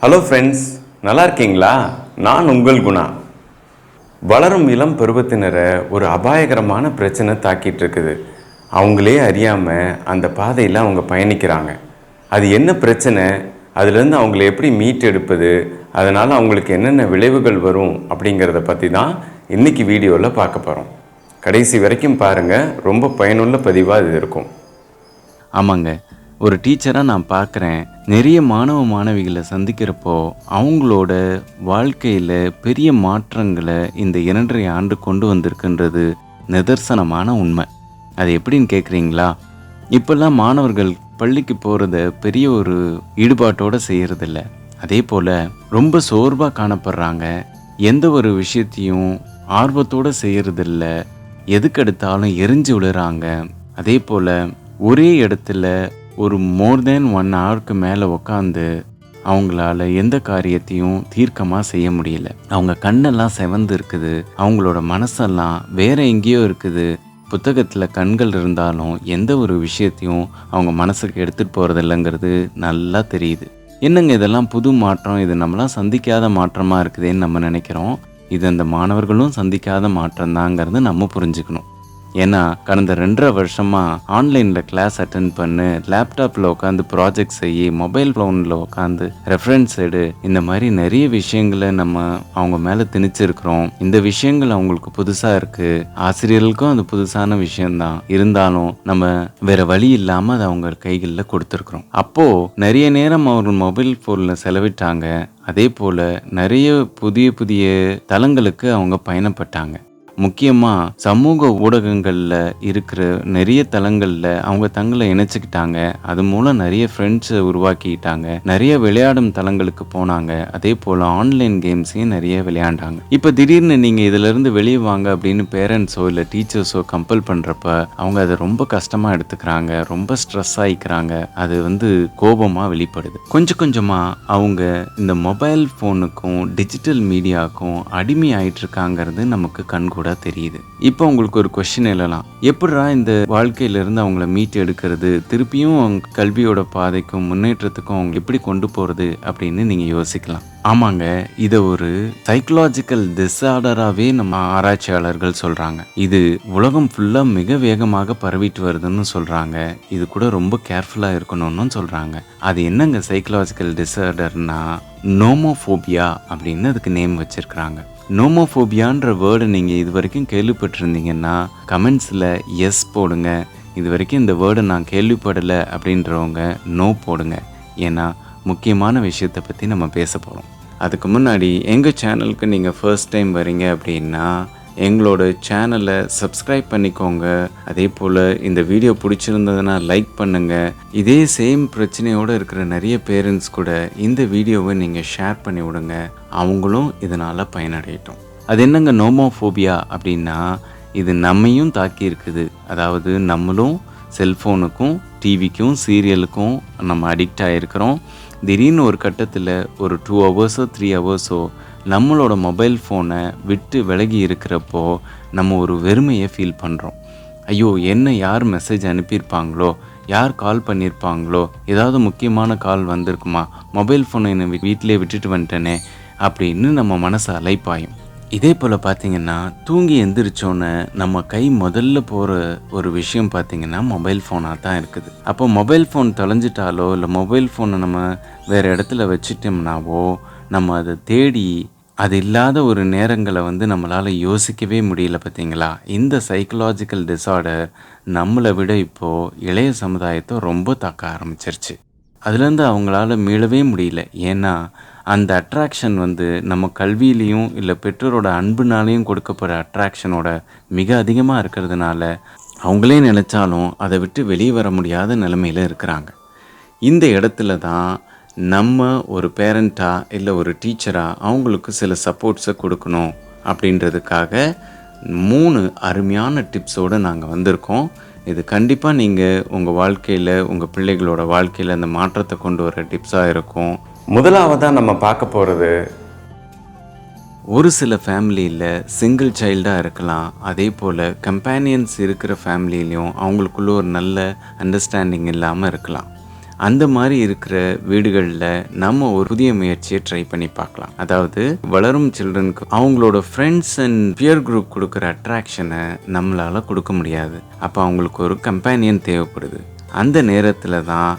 Hello friends, நல்லா இருக்கீங்களா? நான் உங்கள் குணா. வளரும் இளம் பருவத்தினரை ஒரு அபாயகரமான பிரச்சனை தாக்கிட்டு இருக்குது. அவங்களே அறியாமல் அந்த பாதையில் அவங்க பயணிக்கிறாங்க. அது என்ன பிரச்சனை, அதுலேருந்து அவங்கள எப்படி மீட்டெடுப்பது, அதனால் அவங்களுக்கு என்னென்ன விளைவுகள் வரும் அப்படிங்கிறத பற்றி தான் இன்றைக்கி வீடியோவில் பார்க்க போகிறோம். கடைசி வரைக்கும் பாருங்கள், ரொம்ப பயனுள்ள பதிவாக இது இருக்கும். ஆமாங்க, ஒரு டீச்சராக நான் பார்க்குறேன், நிறைய மாணவ மாணவிகளை சந்திக்கிறப்போ அவங்களோட வாழ்க்கையில் பெரிய மாற்றங்களை இந்த 2.5 ஆண்டு கொண்டு வந்திருக்குன்றது நிதர்சனமான உண்மை. அது எப்படின்னு கேட்குறீங்களா? இப்போல்லாம் மாணவர்கள் பள்ளிக்கு போகிறத பெரிய ஒரு ஈடுபாட்டோடு செய்கிறதில்ல. அதே போல் ரொம்ப சோர்வாக காணப்படுறாங்க. எந்த ஒரு விஷயத்தையும் ஆர்வத்தோடு செய்கிறதில்ல. எதுக்கெடுத்தாலும் எரிஞ்சு விழுறாங்க. அதே போல் ஒரே இடத்துல ஒரு மோர் தென் 1 ஹவருக்கு மேலே உக்காந்து அவங்களால எந்த காரியத்தையும் தீர்க்கமாக செய்ய முடியல. அவங்க கண்ணெல்லாம் செவந்து இருக்குது, அவங்களோட மனசெல்லாம் வேற எங்கேயோ இருக்குது. புத்தகத்தில் கண்கள் இருந்தாலும் எந்த ஒரு விஷயத்தையும் அவங்க மனசுக்கு எடுத்துகிட்டு போகிறதில்லைங்கிறது நல்லா தெரியுது. என்னங்க இதெல்லாம் புது மாற்றம், இது நம்மளாம் சந்திக்காத மாற்றமாக இருக்குதுன்னு நம்ம நினைக்கிறோம். இது அந்த மாணவர்களும் சந்திக்காத மாற்றம் தாங்கிறது நம்ம புரிஞ்சுக்கணும். ஏன்னா கடந்த 2.5 வருஷமாக ஆன்லைனில் கிளாஸ் அட்டென்ட் பண்ணு, லேப்டாப்பில் உட்காந்து ப்ராஜெக்ட் செய்ய, மொபைல் ஃபோனில் உட்காந்து ரெஃபரன்ஸ் எடு, இந்த மாதிரி நிறைய விஷயங்களை நம்ம அவங்க மேலே திணிச்சிருக்கிறோம். இந்த விஷயங்கள் அவங்களுக்கு புதுசாக இருக்குது, ஆசிரியர்களுக்கும் அது புதுசான விஷயம்தான். இருந்தாலும் நம்ம வேற வழி இல்லாமல் அதை அவங்க கைகளில் கொடுத்துருக்குறோம். அப்போது நிறைய நேரம் அவர்கள் மொபைல் ஃபோனில் செலவிட்டாங்க. அதே போல் நிறைய புதிய தளங்களுக்கு அவங்க பயணப்பட்டாங்க. முக்கியமாக சமூக ஊடகங்களில் இருக்கிற நிறைய தளங்களில் அவங்க தங்களை இணைச்சிக்கிட்டாங்க. அது மூலம் நிறைய ஃப்ரெண்ட்ஸை உருவாக்கிக்கிட்டாங்க. நிறைய விளையாடும் தளங்களுக்கு போனாங்க. அதே போல் ஆன்லைன் கேம்ஸையும் நிறைய விளையாண்டாங்க. இப்போ திடீர்னு நீங்கள் இதிலிருந்து வெளியே வாங்க அப்படின்னு பேரண்ட்ஸோ இல்லை டீச்சர்ஸோ கம்பல் பண்ணுறப்ப அவங்க அதை ரொம்ப கஷ்டமாக எடுத்துக்கிறாங்க, ரொம்ப ஸ்ட்ரெஸ் ஆகிக்கிறாங்க. அது கோபமாக வெளிப்படுது. கொஞ்சமாக அவங்க இந்த மொபைல் ஃபோனுக்கும் டிஜிட்டல் மீடியாவுக்கும் அடிமை ஆகிட்டு இருக்காங்கிறது நமக்கு கண்கூட தெரியுது. இப்போ உங்களுக்கு ஒரு கொஸ்டின் எழலாம், எப்படிடா இந்த வாழ்க்கையிலிருந்து அவங்கள மீட்டு எடுக்கிறது, திருப்பியும் அவங்க கல்வியோட பாதைக்கும் முன்னேற்றத்துக்கும் அவங்க எப்படி கொண்டு போகிறது அப்படின்னு நீங்கள் யோசிக்கலாம். ஆமாங்க, இதை ஒரு சைக்கலாஜிக்கல் டிஸார்டராகவே நம்ம ஆராய்ச்சியாளர்கள் சொல்கிறாங்க. இது உலகம் ஃபுல்லாக மிக வேகமாக பரவிட்டு வருதுன்னு சொல்கிறாங்க. இது கூட ரொம்ப கேர்ஃபுல்லாக இருக்கணும்னு சொல்கிறாங்க. அது என்னங்க சைக்கலாஜிக்கல் டிஸார்டர்னா நோமோஃபோபியா அப்படின்னு அதுக்கு நேம் வச்சிருக்கிறாங்க. நோமோஃபோபியான்ற வேர்டை நீங்கள் இது வரைக்கும் கேள்விப்பட்டிருந்தீங்கன்னா கமெண்ட்ஸில் எஸ் போடுங்க. இது வரைக்கும் இந்த வேர்டை நான் கேள்விப்படலை அப்படின்றவங்க நோ போடுங்க. ஏன்னா முக்கியமான விஷயத்தை பற்றி நம்ம பேச போகிறோம். அதுக்கு முன்னாடி எங்கள் சேனலுக்கு நீங்கள் ஃபர்ஸ்ட் டைம் வரீங்க அப்படின்னா எங்களோட சேனலை சப்ஸ்கிரைப் பண்ணிக்கோங்க. அதே போல் இந்த வீடியோ பிடிச்சிருந்ததுன்னா லைக் பண்ணுங்கள். இதே சேம் பிரச்சனையோடு இருக்கிற நிறைய பேரண்ட்ஸ் கூட இந்த வீடியோவை நீங்கள் ஷேர் பண்ணி விடுங்க. அவங்களும் இதனால் பயனடையட்டும். அது என்னங்க நோமோஃபோபியா அப்படின்னா, இது நம்மையும் தாக்கி இருக்குது. அதாவது நம்மளும் செல்ஃபோனுக்கும் டிவிக்கும் சீரியலுக்கும் நம்ம அடிக்ட் ஆகிருக்கிறோம். திடீர்னு ஒரு கட்டத்தில் ஒரு 2 ஹவர்ஸோ 3 ஹவர்ஸோ நம்மளோட மொபைல் ஃபோனை விட்டு விலகி இருக்கிறப்போ நம்ம ஒரு வெறுமையை ஃபீல் பண்ணுறோம். ஐயோ, என்ன யார் மெசேஜ் அனுப்பியிருப்பாங்களோ, யார் கால் பண்ணியிருப்பாங்களோ, ஏதாவது முக்கியமான கால் வந்திருக்குமா, மொபைல் ஃபோனை என்னை வீட்டிலே விட்டுட்டு வந்துட்டேனே அப்படின்னு நம்ம மனசு அலைப்பாயும். இதே போல் பார்த்திங்கன்னா தூங்கி எந்திரிச்சோன்னே நம்ம கை முதல்ல போகிற ஒரு விஷயம் பார்த்திங்கன்னா மொபைல் ஃபோனாக தான் இருக்குது. அப்போ மொபைல் ஃபோன் தொலைஞ்சிட்டாலோ இல்லை மொபைல் ஃபோனை நம்ம வேறு இடத்துல வச்சுட்டோம்னாவோ நம்ம அதை தேடி அது இல்லாத ஒரு நேரங்களை நம்மளால் யோசிக்கவே முடியல. பார்த்திங்களா, இந்த சைக்கலாஜிக்கல் டிஸார்டர் நம்மளை விட இப்போது இளைய சமுதாயத்தை ரொம்ப தாக்க ஆரம்பிச்சிருச்சு. அதுலேருந்து அவங்களால மீளவே முடியல. ஏன்னா அந்த அட்ராக்ஷன் நம்ம கல்வியிலையும் இல்லை பெற்றோரோட அன்புனாலையும் கொடுக்கப்படுற அட்ராக்ஷனோட மிக அதிகமாக இருக்கிறதுனால அவங்களே நினச்சாலும் அதை விட்டு வெளியே வர முடியாத நிலைமையில் இருக்கிறாங்க. இந்த இடத்துல தான் நம்ம ஒரு பேரண்ட்டாக இல்லை ஒரு டீச்சராக அவங்களுக்கு சில சப்போர்ட்ஸை கொடுக்கணும் அப்படின்றதுக்காக 3 அருமையான டிப்ஸோடு நாங்கள் வந்திருக்கோம். இது கண்டிப்பாக நீங்கள் உங்கள் வாழ்க்கையில் உங்கள் பிள்ளைகளோட வாழ்க்கையில் அந்த மாற்றத்தை கொண்டு வர டிப்ஸாக இருக்கும். முதலாவதாக நம்ம பார்க்க போகிறது, ஒரு சில ஃபேமிலியில் சிங்கிள் சைல்டாக இருக்கலாம். அதே போல் கம்பேனியன்ஸ் இருக்கிற ஃபேமிலியிலையும் அவங்களுக்குள்ள ஒரு நல்ல அண்டர்ஸ்டாண்டிங் இல்லாமல் இருக்கலாம். அந்த மாதிரி இருக்கிற வீடுகளில் நம்ம ஒரு புதிய முயற்சியை ட்ரை பண்ணி பார்க்கலாம். அதாவது வளரும் சில்ட்ரனுக்கு அவங்களோட ஃப்ரெண்ட்ஸ் அண்ட் பியர் குரூப் கொடுக்குற அட்ராக்ஷனை நம்மளால் கொடுக்க முடியாது. அப்போ அவங்களுக்கு ஒரு கம்பேனியன் தேவைப்படுது. அந்த நேரத்தில் தான்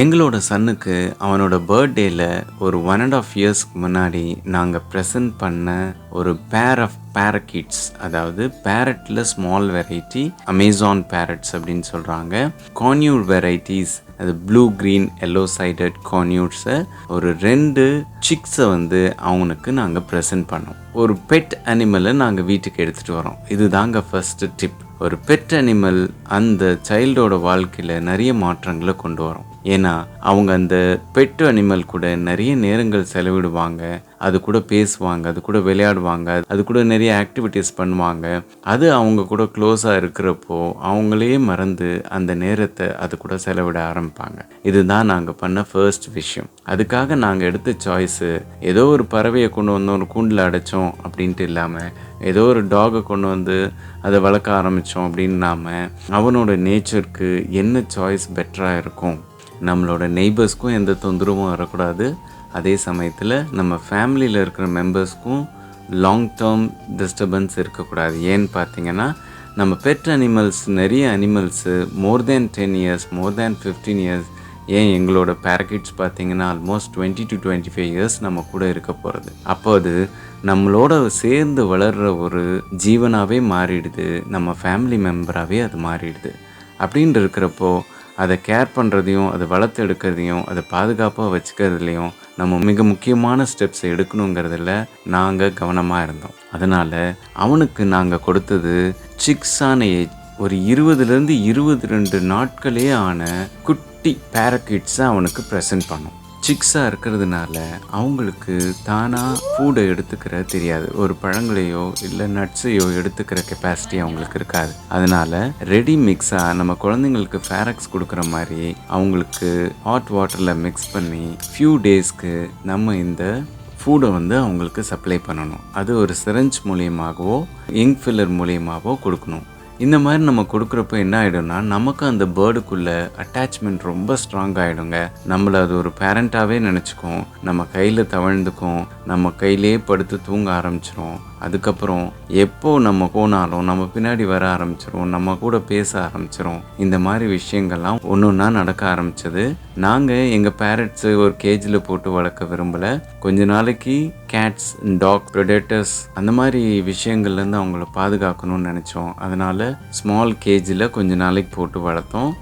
எங்களோட சன்னுக்கு அவனோட பர்த்டேயில் ஒரு 1.5 இயர்ஸ்க்கு முன்னாடி நாங்கள் ப்ரெசன்ட் பண்ண ஒரு பேர் ஆஃப் பேரக்கிட்ஸ், அதாவது பேரட்டில் ஸ்மால் வெரைட்டி அமேசான் பேரட்ஸ் அப்படின்னு சொல்கிறாங்க. கான்யூர் வெரைட்டிஸ், அது ப்ளூ க்ரீன் எல்லோ சைடட் கான்யூர்ஸை ஒரு 2 சிக்ஸை அவனுக்கு நாங்கள் ப்ரெசன்ட் பண்ணோம். ஒரு பெட் அனிமலை நாங்கள் வீட்டுக்கு எடுத்துகிட்டு வரோம். இது தாங்க ஃபர்ஸ்ட் டிப். ஒரு பெட் அனிமல் அந்த சைல்டோட வாழ்க்கையில் நிறைய மாற்றங்களை கொண்டு வரும். ஏன்னா அவங்க அந்த பெட் அனிமல் கூட நிறைய நேரங்கள் செலவிடுவாங்க, அது கூட பேசுவாங்க, அது கூட விளையாடுவாங்க, அது கூட நிறைய ஆக்டிவிட்டீஸ் பண்ணுவாங்க. அது அவங்க கூட க்ளோஸாக இருக்கிறப்போ அவங்களே மறந்து அந்த நேரத்தை அது கூட செலவிட ஆரம்பிப்பாங்க. இதுதான் நாங்கள் பண்ண ஃபர்ஸ்ட் விஷயம். அதுக்காக நாங்கள் எடுத்த சாய்ஸு ஏதோ ஒரு பறவையை கொண்டு வந்தோம் ஒரு கூண்டில் அடைச்சோம் அப்படின்ட்டு இல்லாமல், ஏதோ ஒரு டாகை கொண்டு வந்து அதை வளர்க்க ஆரம்பித்தோம் அப்படின்னாமல், அவனோட நேச்சருக்கு என்ன சாய்ஸ் பெட்டராக இருக்கும், நம்மளோட நெய்பர்ஸ்க்கும் எந்த தொந்தரவும் வரக்கூடாது, அதே சமயத்தில் நம்ம ஃபேமிலியில் இருக்கிற மெம்பர்ஸ்க்கும் லாங் டேர்ம் டிஸ்டர்பன்ஸ் இருக்கக்கூடாது. ஏன்னு பார்த்தீங்கன்னா நம்ம பெட் அனிமல்ஸ், நிறைய அனிமல்ஸு மோர் தேன் 10 இயர்ஸ், மோர் தேன் 15 இயர்ஸ், ஏன் எங்களோட பேரக்கிட்ஸ் பார்த்தீங்கன்னா ஆல்மோஸ்ட் 20 to 25 இயர்ஸ் நம்ம கூட இருக்க போகிறது. அப்போ அது நம்மளோட சேர்ந்து வளர்கிற ஒரு ஜீவனாகவே மாறிடுது, நம்ம ஃபேமிலி மெம்பராகவே அது மாறிடுது. அப்படின்ட்டு இருக்கிறப்போ அதை கேர் பண்ணுறதையும், அதை வளர்த்து எடுக்கிறதையும், அதை பாதுகாப்பாக வச்சுக்கிறதுலையும் நம்ம மிக முக்கியமான ஸ்டெப்ஸ் எடுக்கணுங்கிறதுல நாங்கள் கவனமாக இருந்தோம். அதனால் அவனுக்கு நாங்கள் கொடுத்தது சிக்ஸான ஏஜ், ஒரு 20லேருந்து 22 நாட்களே ஆன குட்டி பேரக்கிட்ஸை அவனுக்கு ப்ரெசென்ட் பண்ணோம். சிக்ஸாக இருக்கிறதுனால அவங்களுக்கு தானாக ஃபுட்டை எடுத்துக்கிற தெரியாது. ஒரு பழங்களையோ இல்லை நட்ஸையோ எடுத்துக்கிற கெப்பாசிட்டி அவங்களுக்கு இருக்காது. அதனால் ரெடி மிக்ஸாக நம்ம குழந்தைங்களுக்கு ஃபேரக்ஸ் கொடுக்குற மாதிரி அவங்களுக்கு ஹாட் வாட்டரில் மிக்ஸ் பண்ணி ஃபியூ டேஸ்க்கு நம்ம இந்த ஃபுட்டை அவங்களுக்கு சப்ளை பண்ணணும். அது ஒரு சிரஞ்ச் மூலியமாகவோ இங்க் ஃபில்லர் மூலியமாகவோ கொடுக்கணும். இந்த மாதிரி நம்ம கொடுக்குறப்போ என்ன ஆகிடும்னா, நமக்கு அந்த பேர்டுக்குள்ளே அட்டாச்மெண்ட் ரொம்ப ஸ்ட்ராங் ஆகிடுங்க. நம்மளை அது ஒரு பேரண்ட்டாகவே நினச்சிக்கும், நம்ம கையில் தவழ்ந்துக்கும், நம்ம கையிலே படுத்து தூங்க ஆரம்பிச்சிரும். அதுக்கப்புறம் எப்போ நம்ம போனாலும் நம்ம பின்னாடி வர ஆரம்பிச்சிரும், நம்ம கூட பேச ஆரம்பிச்சிரும். இந்த மாதிரி விஷயங்கள்லாம் ஒன்று ஒன்றா நடக்க ஆரம்பிச்சது. நாங்கள் எங்கள் பேரட்ஸு ஒரு கேஜில் போட்டு வளர்க்க விரும்பலை. கொஞ்ச நாளைக்கு கேட்ஸ், டாக், ப்ரெடேட்டர்ஸ் அந்த மாதிரி விஷயங்கள்லேருந்து அவங்கள பாதுகாக்கணும்னு நினச்சோம். அதனால் ஸ்மால் கேஜில் கொஞ்ச நாளைக்கு போட்டு வளர்த்தோம்.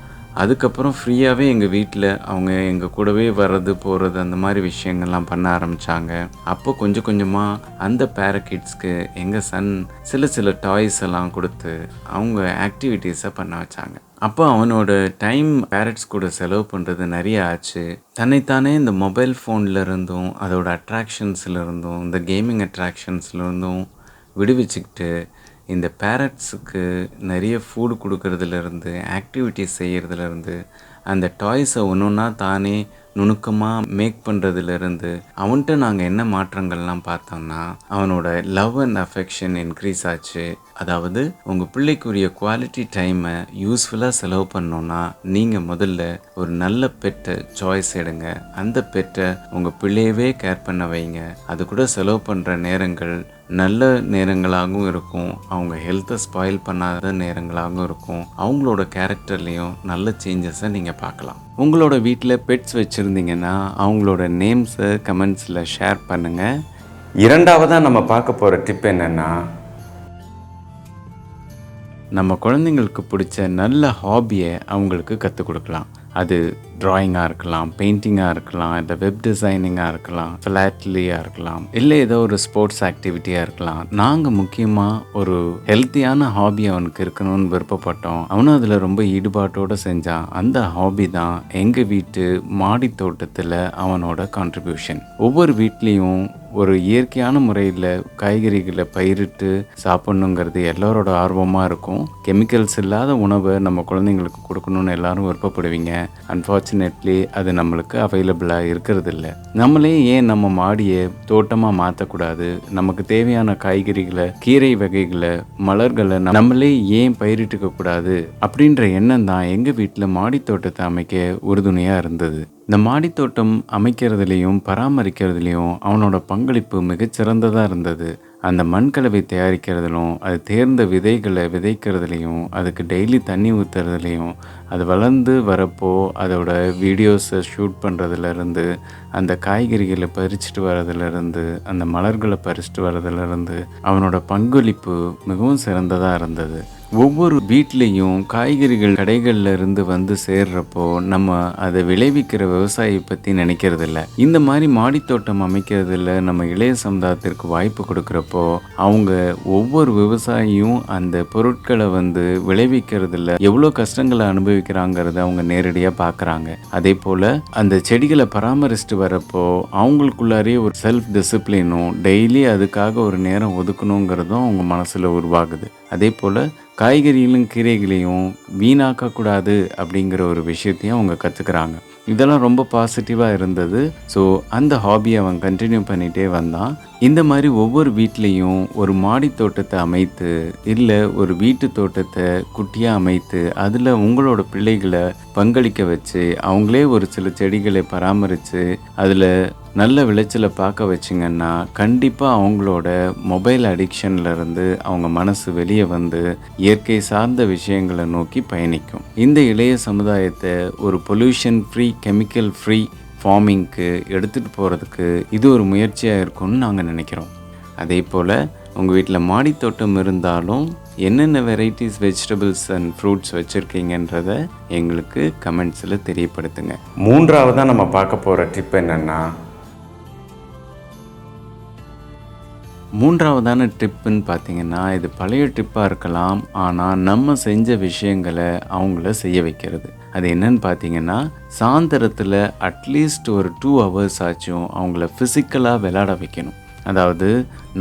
அதுக்கப்புறம் ஃப்ரீயாகவே எங்கள் வீட்டில் அவங்க எங்கள் கூடவே வர்றது போகிறது அந்த மாதிரி விஷயங்கள்லாம் பண்ண ஆரம்பித்தாங்க. அப்போ கொஞ்சம் கொஞ்சமாக அந்த பேரக்கிட்ஸ்க்கு எங்கள் சன் சில டாய்ஸ் எல்லாம் கொடுத்து அவங்க ஆக்டிவிட்டீஸை பண்ண வச்சாங்க. அப்போ அவனோட டைம் பேரட்ஸ் கூட செலவு பண்ணுறது நிறைய ஆச்சு. தன்னைத்தானே இந்த மொபைல் ஃபோனில் இருந்தும் அதோட அட்ராக்ஷன்ஸில் இருந்தும் இந்த கேமிங் அட்ராக்ஷன்ஸில் இருந்தும் விடுவிச்சுக்கிட்டு இந்த பேரட்ஸுக்கு நிறைய ஃபுட் கொடுக்கறதுலேருந்து ஆக்டிவிட்டிஸ் செய்கிறதுலேருந்து அந்த டாய்ஸை ஒன்று ஒன்றா தானே நுணுக்கமாக மேக் பண்ணுறதுலேருந்து அவன்கிட்ட நாங்கள் என்ன மாற்றங்கள்லாம் பார்த்தோம்னா, அவனோட லவ் அண்ட் அஃபெக்ஷன் இன்க்ரீஸ் ஆச்சு. அதாவது உங்கள் பிள்ளைக்குரிய குவாலிட்டி டைமை யூஸ்ஃபுல்லாக செலவு பண்ணோன்னா நீங்கள் முதல்ல ஒரு நல்ல பெட்டை சாய்ஸ் எடுங்க. அந்த பெட்டை உங்கள் பிள்ளையவே கேர் பண்ண வைங்க. அது கூட செலவு பண்ணுற நேரங்கள் நல்ல நேரங்களாகவும் இருக்கும், அவங்க ஹெல்த்தை ஸ்பாயில் பண்ணாத நேரங்களாகவும் இருக்கும். அவங்களோட கேரக்டர்லேயும் நல்ல சேஞ்சஸை நீங்கள் பார்க்கலாம். உங்களோட வீட்டில் பெட்ஸ் வச்சுருந்தீங்கன்னா அவங்களோட நேம்ஸை கமெண்ட்ஸில் ஷேர் பண்ணுங்கள். இரண்டாவதாக நம்ம பார்க்க போகிற டிப் என்னென்னா, நம்ம குழந்தைங்களுக்கு பிடிச்ச நல்ல ஹாபியை அவங்களுக்கு கற்றுக் கொடுக்கலாம். அது ட்ராயிங்காக இருக்கலாம், பெயிண்டிங்காக இருக்கலாம், இல்லை வெப் டிசைனிங்காக இருக்கலாம், ஃபிலாட்டலியாக இருக்கலாம், இல்லை ஏதோ ஒரு ஸ்போர்ட்ஸ் ஆக்டிவிட்டியாக இருக்கலாம். நாங்கள் முக்கியமாக ஒரு ஹெல்த்தியான ஹாபி அவனுக்கு இருக்கணும்னு விருப்பப்பட்டோம். அவனும் அதில் ரொம்ப ஈடுபாட்டோடு செஞ்சான். அந்த ஹாபி தான் எங்கள் வீட்டு மாடி தோட்டத்தில் அவனோட கான்ட்ரிபியூஷன். ஒவ்வொரு வீட்லேயும் ஒரு இயற்கையான முறையில் காய்கறிகளை பயிரிட்டு சாப்பிட்ணுங்கிறது எல்லாரோட ஆர்வமாக இருக்கும். கெமிக்கல்ஸ் இல்லாத உணவை நம்ம குழந்தைங்களுக்கு கொடுக்கணுன்னு எல்லாரும் விருப்பப்படுவீங்க. அன்ஃபார்ச்சுனேட்லி அன்ஃபார்ச்சுனேட்லி அது நம்மளுக்கு அவைலபிளாக இருக்கிறது இல்லை. நம்மளே ஏன் நம்ம மாடியை தோட்டமாக மாற்றக்கூடாது, நமக்கு தேவையான காய்கறிகளை, கீரை வகைகளை, மலர்களை நம்மளே ஏன் பயிரிட்டுக்க கூடாது அப்படின்ற எண்ணம் தான் எங்கள் வீட்டில் மாடி தோட்டத்தை அமைக்க உறுதுணையாக இருந்தது. இந்த மாடித்தோட்டம் அமைக்கிறதுலையும் பராமரிக்கிறதுலையும் அவனோட பங்களிப்பு மிகச்சிறந்ததாக இருந்தது. அந்த மண்கலவை தயாரிக்கிறதுலும், அது தேர்ந்த விதைகளை விதைக்கிறதுலையும், அதுக்கு டெய்லி தண்ணி ஊற்றுறதுலையும், அது வளர்ந்து வரப்போ அதோட வீடியோஸை ஷூட் பண்ணுறதுலேருந்து, அந்த காய்கறிகளை பறிச்சுட்டு வர்றதுலேருந்து, அந்த மலர்களை பறிச்சுட்டு வர்றதுலேருந்து அவனோட பங்களிப்பு மிகவும் சிறந்ததாக இருந்தது. ஒவ்வொரு வீட்லேயும் காய்கறிகள் கடைகளில் இருந்து வந்து சேர்றப்போ நம்ம அதை விளைவிக்கிற விவசாயியை பற்றி நினைக்கிறதில்ல. இந்த மாதிரி மாடித்தோட்டம் அமைக்கிறதுல நம்ம இளைய சமுதாயத்திற்கு வாய்ப்பு கொடுக்குறப்போ அவங்க ஒவ்வொரு விவசாயியும் அந்த பொருட்களை வந்து விளைவிக்கிறதுல எவ்வளோ கஷ்டங்களை அனுபவிக்கிறாங்கிறத அவங்க நேரடியாக பார்க்குறாங்க. அதே போல் அந்த செடிகளை பராமரிச்சுட்டு வரப்போ அவங்களுக்குள்ளாரே ஒரு செல்ஃப் டிசிப்ளினும் டெய்லி அதுக்காக ஒரு நேரம் ஒதுக்கணுங்கிறதும் அவங்க மனசில் உருவாகுது. அதே போல் காய்கறிகளும் கீரைகளையும் வீணாக்கக்கூடாது அப்படிங்கிற ஒரு விஷயத்தையும் அவங்க கற்றுக்குறாங்க. இதெல்லாம் ரொம்ப பாசிட்டிவாக இருந்தது. ஸோ அந்த ஹாபியை அவன் கண்டினியூ பண்ணிகிட்டே வந்தான். இந்த மாதிரி ஒவ்வொரு வீட்லேயும் ஒரு மாடி தோட்டத்தை அமைத்து, இல்லை ஒரு வீட்டு தோட்டத்தை குட்டியாக அமைத்து, அதில் உங்களோட பிள்ளைகளை பங்களிக்க வச்சு அவங்களே ஒரு சில செடிகளை பராமரித்து அதில் நல்ல விளைச்சலை பார்க்க வச்சிங்கன்னா கண்டிப்பாக அவங்களோட மொபைல் அடிக்ஷன்லேருந்து அவங்க மனசு வெளியே வந்து இயற்கை சார்ந்த விஷயங்களை நோக்கி பயணிக்கும். இந்த இளைய சமுதாயத்தை ஒரு பொல்யூஷன் ஃப்ரீ, கெமிக்கல் ஃப்ரீ ஃபார்மிங்க்கு எடுத்துகிட்டு போகிறதுக்கு இது ஒரு முயற்சியாக இருக்கும்னு நாங்கள் நினைக்கிறோம். அதே போல் உங்கள் வீட்டில் மாடித்தோட்டம் இருந்தாலும் என்னென்ன வெரைட்டிஸ் வெஜிடபிள்ஸ் அண்ட் ஃப்ரூட்ஸ் வச்சுருக்கீங்கன்றதை எங்களுக்கு கமெண்ட்ஸில் தெரியப்படுத்துங்க. மூன்றாவதாக நம்ம பார்க்க போகிற டிப் என்னென்னா, மூன்றாவதான ட்ரிப்புன்னு பார்த்தீங்கன்னா, இது பழைய ட்ரிப்பாக இருக்கலாம், ஆனால் நம்ம செஞ்ச விஷயங்களை அவங்கள செய்ய வைக்கிறது. அது என்னன்னு பார்த்தீங்கன்னா, சாயந்தரத்தில் அட்லீஸ்ட் ஒரு 2 hours ஆச்சும் அவங்கள ஃபிசிக்கலாக விளையாட வைக்கணும். அதாவது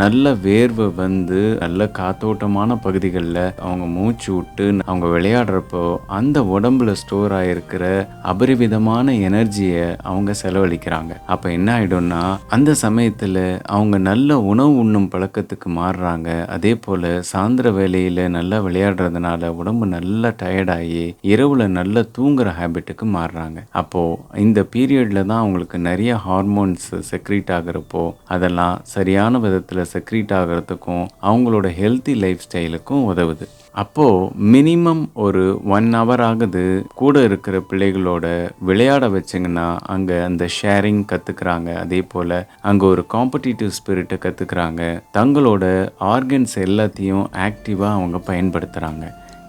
நல்ல வேர்வை வந்து நல்ல காத்தோட்டமான பகுதிகளில் அவங்க மூச்சு விட்டு அவங்க விளையாடுறப்போ அந்த உடம்புல ஸ்டோர் ஆகிருக்கிற அபரிவிதமான எனர்ஜியை அவங்க செலவழிக்கிறாங்க. அப்போ என்ன ஆகிடும்னா, அந்த சமயத்தில் அவங்க நல்ல உணவு உண்ணும் பழக்கத்துக்கு மாறுறாங்க. அதே போல் சாயந்தர வேலையில் நல்லா விளையாடுறதுனால உடம்பு நல்லா டயர்டாகி இரவில் நல்லா தூங்குற ஹேபிட்டுக்கு மாறுறாங்க. அப்போது இந்த பீரியடில் தான் அவங்களுக்கு நிறைய ஹார்மோன்ஸ் செக்ரீட் ஆகிறப்போ அதெல்லாம் சரியான விதத்தில் செக்ரீட் ஆகிறதுக்கும் அவங்களோட ஹெல்த்தி லைஃப் ஸ்டைலுக்கும் உதவுது. அப்போது மினிமம் ஒரு 1 hour ஆகுது கூட இருக்கிற பிள்ளைகளோட விளையாட வச்சிங்கன்னா அங்கே அந்த ஷேரிங் கற்றுக்குறாங்க. அதே போல் அங்கே ஒரு காம்படிட்டிவ் ஸ்பிரிட்டை கற்றுக்குறாங்க. தங்களோட ஆர்கன்ஸ் எல்லாத்தையும் ஆக்டிவாக அவங்க பயன்படுத்துகிறாங்க.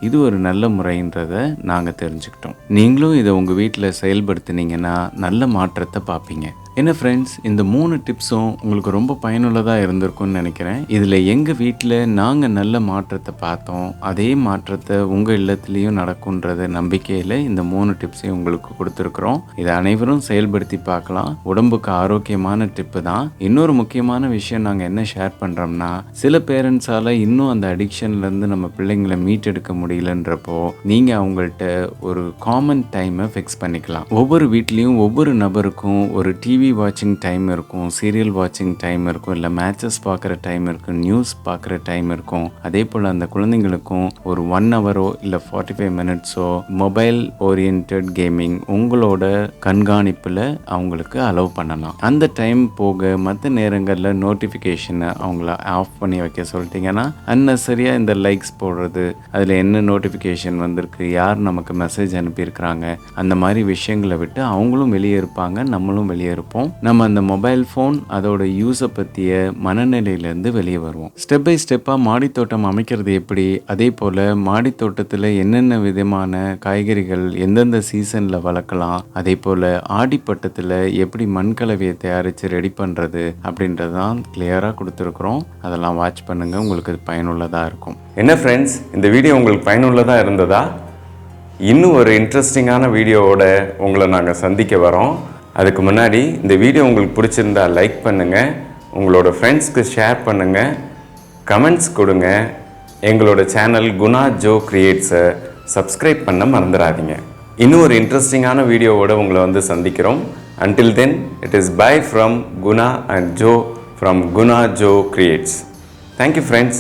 இது ஒரு நல்ல முறைன்றதை நாங்கள் தெரிஞ்சுக்கிட்டோம். நீங்களும் இதை உங்கள் வீட்டில் செயல்படுத்தினீங்கன்னா நல்ல மாற்றத்தை பார்ப்பீங்க. என்ன ஃப்ரெண்ட்ஸ், இந்த 3 டிப்ஸும் உங்களுக்கு ரொம்ப பயனுள்ளதாக இருந்திருக்கும்னு நினைக்கிறேன். இதில் எங்கள் வீட்டில் நாங்கள் நல்ல மாற்றத்தை பார்த்தோம். அதே மாற்றத்தை உங்கள் இல்லத்துலேயும் நடக்கும்ன்றத நம்பிக்கையில் இந்த 3 டிப்ஸையும் உங்களுக்கு கொடுத்துருக்குறோம். இதை அனைவரும் செயல்படுத்தி பார்க்கலாம். உடம்புக்கு ஆரோக்கியமான டிப்பு தான். இன்னொரு முக்கியமான விஷயம் நாங்கள் என்ன ஷேர் பண்ணுறோம்னா, சில பேரண்ட்ஸால் இன்னும் அந்த அடிக்ஷன்லேருந்து நம்ம பிள்ளைங்களை மீட்டெடுக்க முடியலன்றப்போ நீங்கள் அவங்கள்ட்ட ஒரு காமன் டைமை ஃபிக்ஸ் பண்ணிக்கலாம். ஒவ்வொரு வீட்லேயும் ஒவ்வொரு நபருக்கும் ஒரு டிவி வாட்சிங் டைம் இருக்கும், சீரியல் வாட்சிங் டைம் இருக்கும், இல்லை மேட்சஸ் பார்க்குற டைம் இருக்கும், நியூஸ் பார்க்குற டைம் இருக்கும். அதே போல் அந்த குழந்தைங்களுக்கும் ஒரு 1 hour இல்லை 45 minutes மொபைல் ஓரியன்ட் கேமிங் உங்களோட கண்காணிப்பில் அவங்களுக்கு அலோவ் பண்ணலாம். அந்த டைம் போக மற்ற நேரங்களில் நோட்டிஃபிகேஷனை அவங்கள ஆஃப் பண்ணி வைக்க சொல்லிட்டீங்கன்னா அன்னெசரியாக இந்த லைக்ஸ் போடுறது, அதில் என்ன நோட்டிஃபிகேஷன் வந்திருக்கு, யார் நமக்கு மெசேஜ் அனுப்பியிருக்கிறாங்க, அந்த மாதிரி விஷயங்களை விட்டு அவங்களும் வெளியே இருப்பாங்க, நம்மளும் வெளியே இருப்போம். நம்ம அந்த மொபைல் ஃபோன் அதோட யூஸை பற்றிய மனநிலையிலேருந்து வெளியே வருவோம். ஸ்டெப் பை ஸ்டெப்பாக மாடித்தோட்டம் அமைக்கிறது எப்படி, அதே போல் மாடித்தோட்டத்தில் என்னென்ன விதமான காய்கறிகள் எந்தெந்த சீசனில் வளர்க்கலாம், அதே போல் ஆடிப்பட்டத்தில் எப்படி மண்கலவையை தயாரித்து ரெடி பண்ணுறது அப்படின்றதான் கிளியராக கொடுத்துருக்குறோம். அதெல்லாம் வாட்ச் பண்ணுங்கள், உங்களுக்கு பயனுள்ளதாக இருக்கும். என்ன ஃப்ரெண்ட்ஸ், இந்த வீடியோ உங்களுக்கு பயனுள்ளதாக இருந்ததா? இன்னும் ஒரு இன்ட்ரெஸ்டிங்கான வீடியோவோட உங்களை நாங்கள் சந்திக்க வரோம். அதுக்கு முன்னாடி இந்த வீடியோ உங்களுக்கு பிடிச்சிருந்தா லைக் பண்ணுங்கள், உங்களோட ஃப்ரெண்ட்ஸ்க்கு ஷேர் பண்ணுங்கள், கமெண்ட்ஸ் கொடுங்க. எங்களோட சேனல் குணா ஜோ கிரியேட்ஸை சப்ஸ்கிரைப் பண்ண மறந்துடாதீங்க. இன்னும் ஒரு இன்ட்ரெஸ்டிங்கான வீடியோவோட உங்களை வந்து சந்திக்கிறோம். Until then, it is bye from Guna and Joe from Guna Joe Creates. Thank you friends.